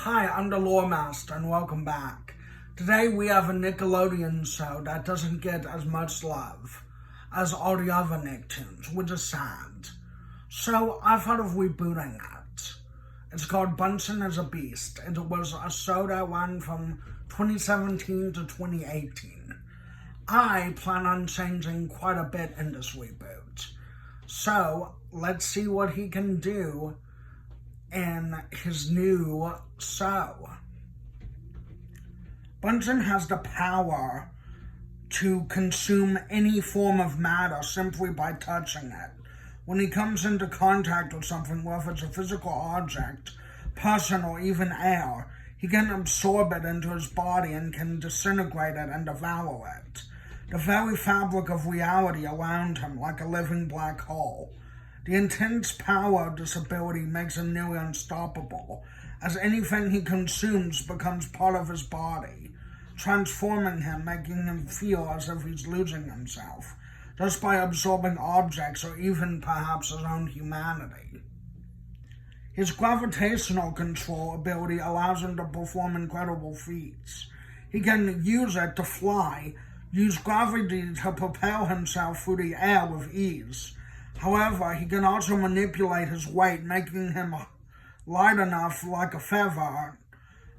Hi, I'm the Lore Master and welcome back. Today we have a Nickelodeon show that doesn't get as much love as all the other Nicktoons, which is sad. So I thought of rebooting it. It's called Bunson as a Beast. It was a show that ran from 2017 to 2018. I plan on changing quite a bit in this reboot. So let's see what he can do in his new show. Bunson has the power to consume any form of matter simply by touching it. When he comes into contact with something, whether it's a physical object, person, or even air, he can absorb it into his body and can disintegrate it and devour it. The very fabric of reality around him, like a living black hole. The intense power of this ability makes him nearly unstoppable, as anything he consumes becomes part of his body, transforming him, making him feel as if he's losing himself, just by absorbing objects or even perhaps his own humanity. His gravitational control ability allows him to perform incredible feats. He can use it to fly, use gravity to propel himself through the air with ease. However, he can also manipulate his weight, making him light enough like a feather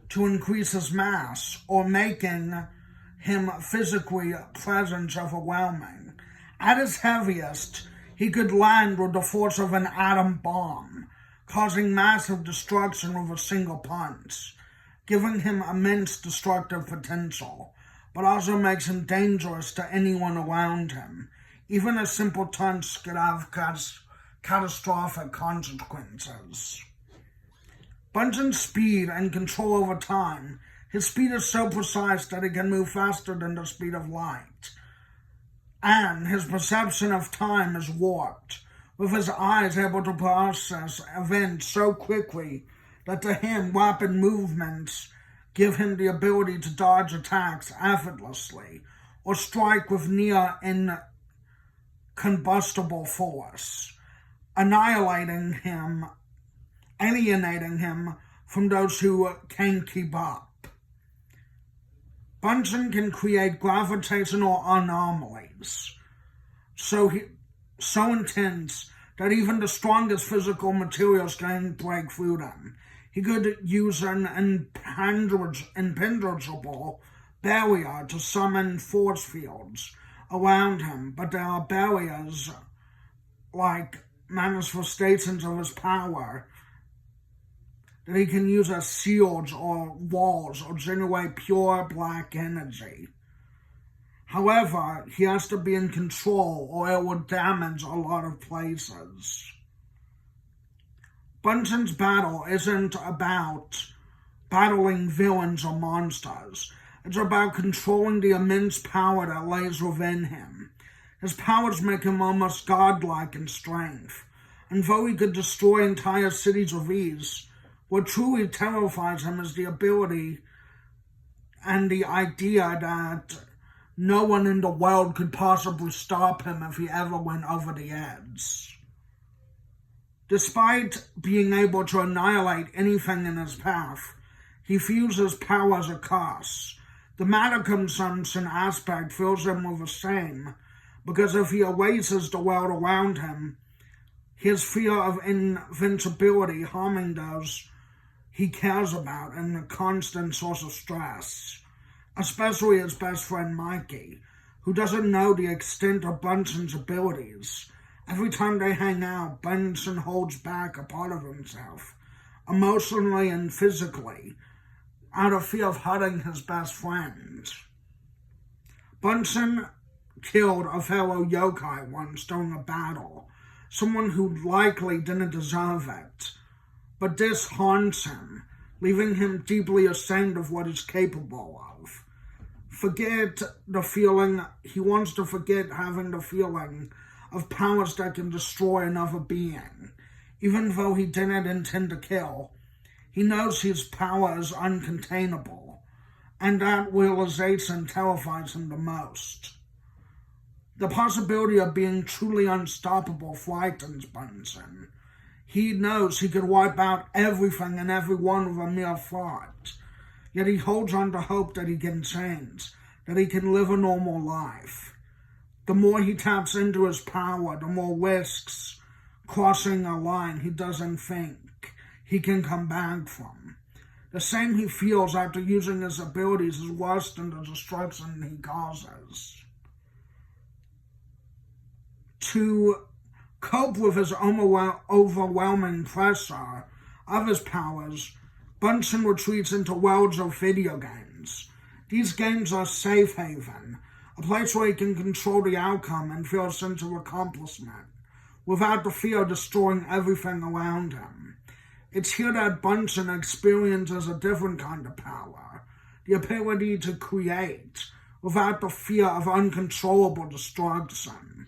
to increase his mass, or making him physically presence overwhelming. At his heaviest, he could land with the force of an atom bomb, causing massive destruction with a single punch, giving him immense destructive potential, but also makes him dangerous to anyone around him. Even a simple touch could have catastrophic consequences. Bunson's speed and control over time. His speed is so precise that he can move faster than the speed of light. And his perception of time is warped, with his eyes able to process events so quickly that to him rapid movements give him the ability to dodge attacks effortlessly, or strike with near incombustible force, alienating him from those who can't keep up. Bunson can create gravitational anomalies so intense that even the strongest physical materials can break through them. He could use an impenetrable barrier to summon force fields around him, but there are barriers like manifestations of his power that he can use as shields or walls or generate pure black energy. However, he has to be in control or it will damage a lot of places. Bunson's battle isn't about battling villains or monsters. It's about controlling the immense power that lays within him. His powers make him almost godlike in strength, and though he could destroy entire cities with ease, what truly terrifies him is the ability and the idea that no one in the world could possibly stop him if he ever went over the edge. Despite being able to annihilate anything in his path, he views his power as a curse. The matter consumption aspect fills him with shame, because if he erases the world around him, his fear of invincibility harming those he cares about and a constant source of stress, especially his best friend Mikey, who doesn't know the extent of Bunson's abilities. Every time they hang out, Bunson holds back a part of himself, emotionally and physically, out of fear of hurting his best friend. Bunson killed a fellow yokai once during a battle, someone who likely didn't deserve it, but this haunts him, leaving him deeply ashamed of what he's capable of. He wants to forget having the feeling of powers that can destroy another being. Even though he didn't intend to kill, he knows his power is uncontainable, and that realization terrifies him the most. The possibility of being truly unstoppable frightens Bunson. He knows he could wipe out everything and everyone with a mere thought. Yet he holds on to hope that he can change, that he can live a normal life. The more he taps into his power, the more risks crossing a line he doesn't think he can come back from. The same he feels after using his abilities is worse than the destruction he causes. To cope with his overwhelming pressure of his powers, Bunson retreats into worlds of video games. These games are a safe haven, a place where he can control the outcome and feel a sense of accomplishment, without the fear of destroying everything around him. It's here that Bunson experiences a different kind of power, the ability to create without the fear of uncontrollable destruction.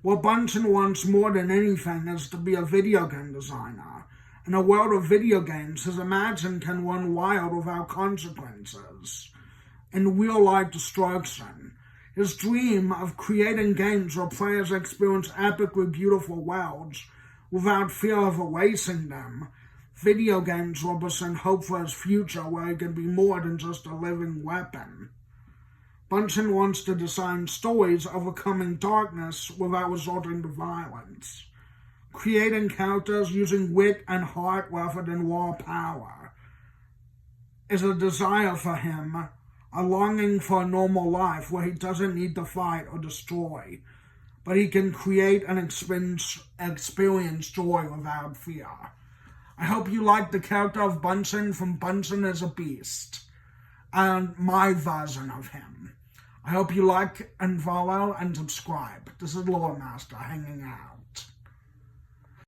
What Bunson wants more than anything is to be a video game designer. In a world of video games, his imagination can run wild without consequences in real-life destruction. His dream of creating games where players experience epically beautiful worlds without fear of erasing them. Video games represent hope for his future, where he can be more than just a living weapon. Bunson wants to design stories overcoming darkness without resorting to violence, creating characters using wit and heart rather than raw power. Is a desire for him, a longing for a normal life where he doesn't need to fight or destroy, but he can create and experience joy without fear. I hope you like the character of Bunson from Bunson is a Beast, and my version of him. I hope you like and follow and subscribe. This is Lore Master hanging out.